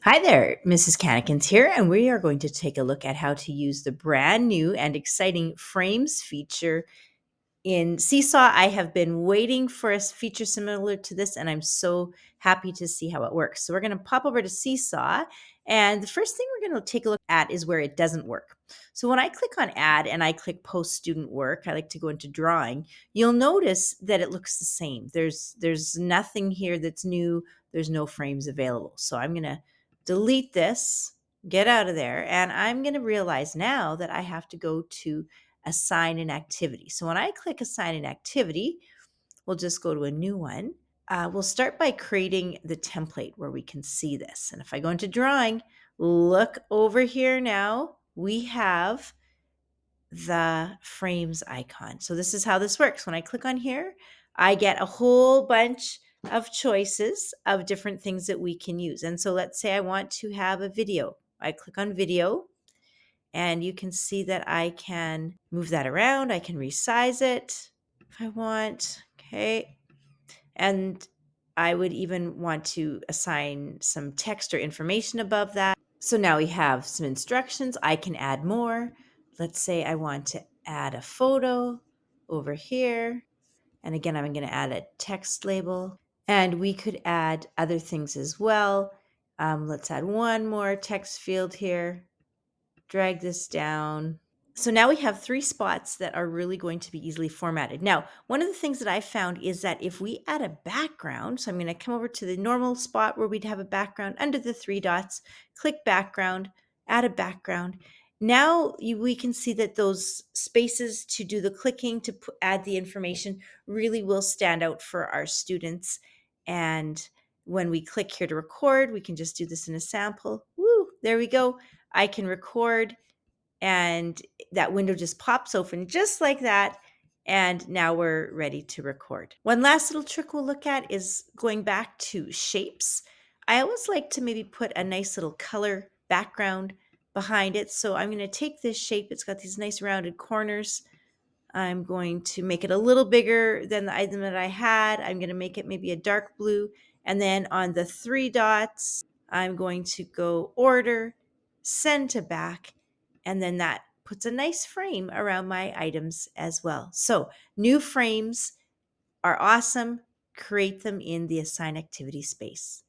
Hi there, Mrs. Cannikins here, and we are going to take a look at how to use the brand new and exciting frames feature in Seesaw. I have been waiting for a feature similar to this, and I'm so happy to see how it works. So we're going to pop over to Seesaw, and the first thing we're going to take a look at is where it doesn't work. So when I click on Add and I click Post Student Work, I like to go into Drawing. You'll notice that it looks the same. There's nothing here that's new. There's no frames available. So I'm going to delete this, get out of there, and I'm going to realize now that I have to go to assign an activity. So when I click assign an activity, we'll just go to a new one. We'll start by creating the template where we can see this. And if I go into drawing, look over here now, we have the frames icon. So this is how this works. When I click on here, I get a whole bunch of choices of different things that we can use. And so let's say I want to have a video. I click on video, and you can see that I can move that around. I can resize it if I want. Okay. And I would even want to assign some text or information above that. So now we have some instructions. I can add more. Let's say I want to add a photo over here. And again, I'm going to add a text label. And we could add other things as well. Let's add one more text field here. Drag this down. So now we have three spots that are really going to be easily formatted. Now, one of the things that I found is that if we add a background, so I'm going to come over to the normal spot where we'd have a background under the three dots, click background, add a background. Now we can see that those spaces to do the clicking to add the information really will stand out for our students. And when we click here to record, we can just do this in a sample. Woo, there we go. I can record, and that window just pops open just like that. And now we're ready to record. One last little trick we'll look at is going back to shapes. I always like to maybe put a nice little color background behind it. So I'm going to take this shape. It's got these nice rounded corners. I'm going to make it a little bigger than the item that I had. I'm going to make it maybe a dark blue. And then on the three dots, I'm going to go order, send to back, and then that puts a nice frame around my items as well. So new frames are awesome. Create them in the assign activity space.